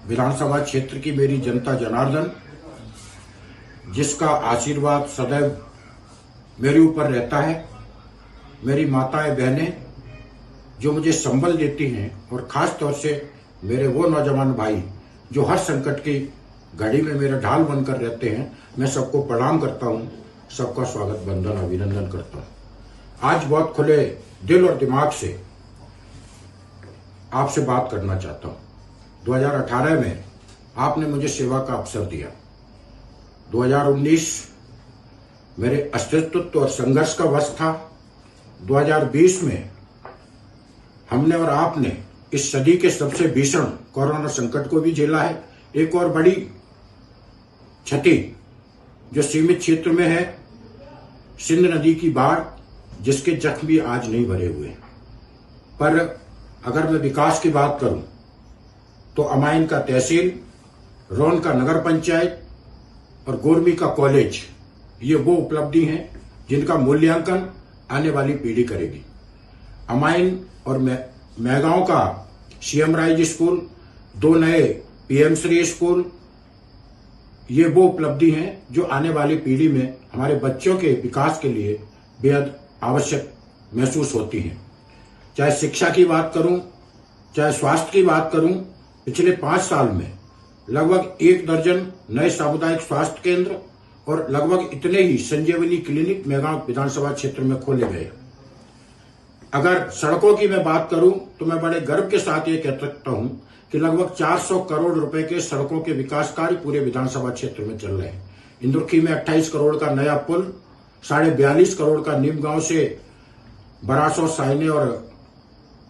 विधानसभा क्षेत्र की मेरी जनता जनार्दन, जिसका आशीर्वाद सदैव मेरे ऊपर रहता है, मेरी माताएं बहनें जो मुझे संबल देती हैं, और खास तौर से मेरे वो नौजवान भाई जो हर संकट की घड़ी में मेरा ढाल बनकर रहते हैं, मैं सबको प्रणाम करता हूँ, सबका स्वागत बंदन अभिनंदन करता हूँ। आज बहुत खुले दिल और दिमाग से आपसे बात करना चाहता हूँ। 2018 में आपने मुझे सेवा का अवसर दिया। 2019 मेरे अस्तित्व और संघर्ष का वर्ष था। 2020 में हमने और आपने इस सदी के सबसे भीषण कोरोना संकट को भी झेला है। एक और बड़ी क्षति जो सीमित क्षेत्र में है, सिंध नदी की बाढ़, जिसके जख्म भी आज नहीं भरे हुए। पर अगर मैं विकास की बात करूं तो अमाइन का तहसील, रोन का नगर पंचायत और गोरमी का कॉलेज, ये वो उपलब्धि हैं जिनका मूल्यांकन आने वाली पीढ़ी करेगी। अमाइन और मैगांव का सीएम राइज स्कूल, 2 नए पीएम श्री स्कूल, ये वो उपलब्धि हैं जो आने वाली पीढ़ी में हमारे बच्चों के विकास के लिए बेहद आवश्यक महसूस होती हैं। चाहे शिक्षा की बात करूं, चाहे स्वास्थ्य की बात करूं, पिछले 5 साल में लगभग 1 दर्जन नए सामुदायिक स्वास्थ्य केंद्र और लगभग इतने ही संजीवनी क्लिनिक मैगांव विधानसभा क्षेत्र में खोले गए। अगर सड़कों की मैं बात करूं तो मैं बड़े गर्व के साथ ये कह सकता हूं कि लगभग 400 करोड़ रुपए के सड़कों के विकास कार्य पूरे विधानसभा क्षेत्र में चल रहे हैं। इंदुर्खी में 28 करोड़ का नया पुल, 42.5 करोड़ का नीम गांव से बरासो, साइने और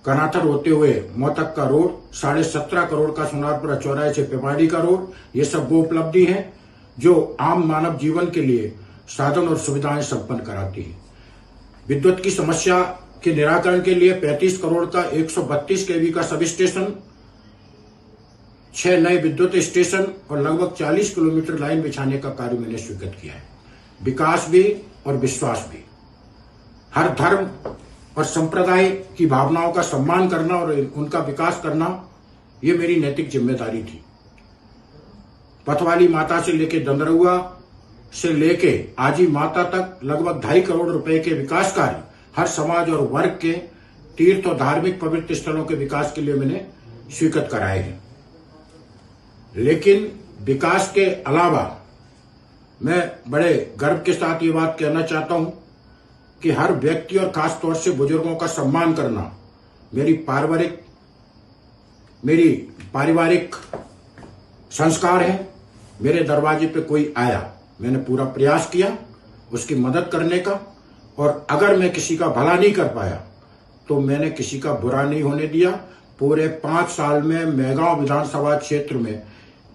कनाथर होते हुए मोतक का रोड, 17.5 करोड़ का सोनारपुरा चौराहे से पिपाड़ी का रोड, ये सब वो उपलब्धि हैं जो आम मानव जीवन के लिए साधन और सुविधाएं संपन्न कराती है। विद्युत की समस्या के निराकरण के लिए 35 करोड़ का 132 केवी का सब स्टेशन, 6 नए विद्युत स्टेशन और लगभग 40 किलोमीटर लाइन बिछाने का कार्य मैंने स्वीकृत किया है। विकास भी और विश्वास भी, हर धर्म और संप्रदाय की भावनाओं का सम्मान करना और उनका विकास करना, ये मेरी नैतिक जिम्मेदारी थी। पथवाली माता से लेके दंदरुआ से लेके आजी माता तक लगभग 2.5 करोड़ रुपए के विकास कार्य हर समाज और वर्ग के तीर्थ और धार्मिक पवित्र स्थलों के विकास के लिए मैंने स्वीकृत कराए हैं। लेकिन विकास के अलावा मैं बड़े गर्व के साथ ये बात कहना चाहता हूं कि हर व्यक्ति और खास तौर से बुजुर्गों का सम्मान करना मेरी पारिवारिक संस्कार है। मेरे दरवाजे पे कोई आया, मैंने पूरा प्रयास किया उसकी मदद करने का, और अगर मैं किसी का भला नहीं कर पाया तो मैंने किसी का बुरा नहीं होने दिया। पूरे 5 साल में मैगांव विधानसभा क्षेत्र में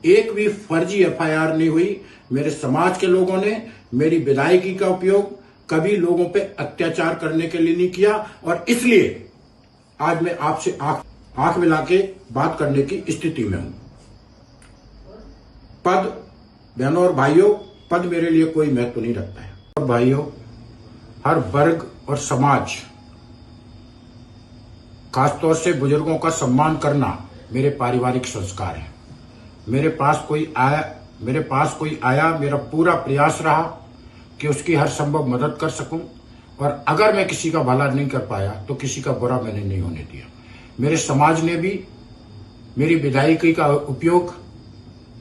एक भी फर्जी एफआईआर नहीं हुई। मेरे समाज के लोगों ने मेरी विधायकी का उपयोग कभी लोगों पे अत्याचार करने के लिए नहीं किया, और इसलिए आज मैं आपसे आंख मिला के बात करने की स्थिति में हूं। पद, बहनों और भाइयों, पद मेरे लिए कोई महत्व नहीं रखता है। और भाइयों, हर वर्ग और समाज, खासतौर से बुजुर्गों का सम्मान करना मेरे पारिवारिक संस्कार है। मेरे पास कोई आया, मेरा पूरा प्रयास रहा कि उसकी हर संभव मदद कर सकूं, और अगर मैं किसी का भला नहीं कर पाया तो किसी का बुरा मैंने नहीं होने दिया। मेरे समाज ने भी मेरी विधायकी का उपयोग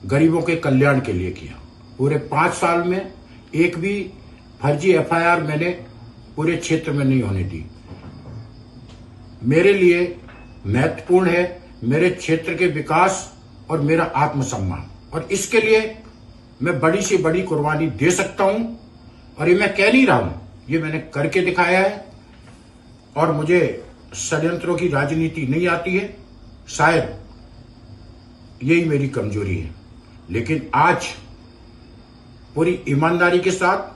गरीबों के कल्याण के लिए किया। पूरे 5 साल में एक भी फर्जी एफआईआर मैंने पूरे क्षेत्र में नहीं होने दी। मेरे लिए महत्वपूर्ण है मेरे क्षेत्र के विकास और मेरा आत्मसम्मान, और इसके लिए मैं बड़ी से बड़ी कुर्बानी दे सकता हूं। और ये मैं कह नहीं रहा हूं, ये मैंने करके दिखाया है। और मुझे षड्यंत्रों की राजनीति नहीं आती है, शायद यही मेरी कमजोरी है। लेकिन आज पूरी ईमानदारी के साथ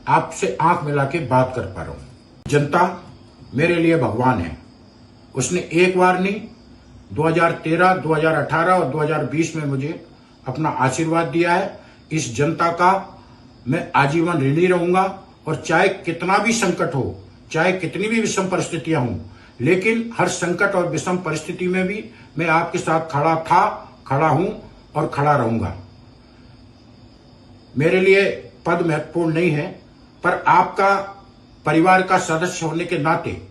आपसे आंख मिला के बात कर पा रहा हूं। जनता मेरे लिए भगवान है। उसने एक बार नहीं, 2013, 2018 और 2020 में मुझे अपना आशीर्वाद दिया है। इस जनता का मैं आजीवन ऋणी रहूंगा, और चाहे कितना भी संकट हो, चाहे कितनी भी विषम परिस्थितियां हों, लेकिन हर संकट और विषम परिस्थिति में भी मैं आपके साथ खड़ा था, खड़ा हूं और खड़ा रहूंगा। मेरे लिए पद महत्वपूर्ण नहीं है, पर आपका परिवार का सदस्य होने के नाते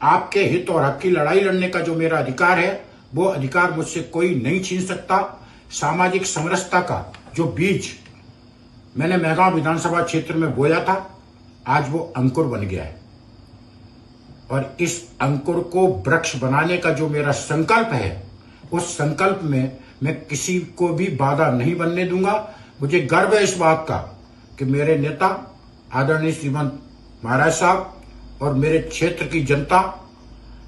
आपके हित और हक की लड़ाई लड़ने का जो मेरा अधिकार है, वो अधिकार मुझसे कोई नहीं छीन सकता। सामाजिक समरसता का जो बीज मैंने मेहगांव विधानसभा क्षेत्र में बोया था, आज वो अंकुर बन गया है और इस अंकुर को वृक्ष बनाने का जो मेरा संकल्प है, उस संकल्प में मैं किसी को भी बाधा नहीं बनने दूंगा। मुझे गर्व है इस बात का कि मेरे नेता आदरणीय श्रीमंत महाराज साहब और मेरे क्षेत्र की जनता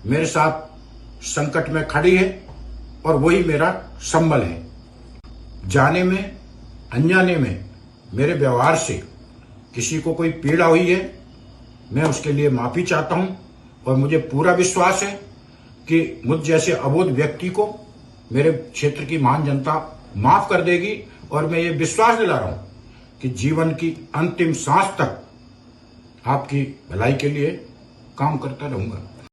मेरे साथ संकट में खड़ी है और वही मेरा संबल है। जाने में अनजाने में मेरे व्यवहार से किसी को कोई पीड़ा हुई है, मैं उसके लिए माफी चाहता हूं और मुझे पूरा विश्वास है कि मुझ जैसे अबोध व्यक्ति को मेरे क्षेत्र की महान जनता माफ कर देगी और मैं ये विश्वास दिला रहा हूं कि जीवन की अंतिम सांस तक आपकी भलाई के लिए काम करता रहूंगा।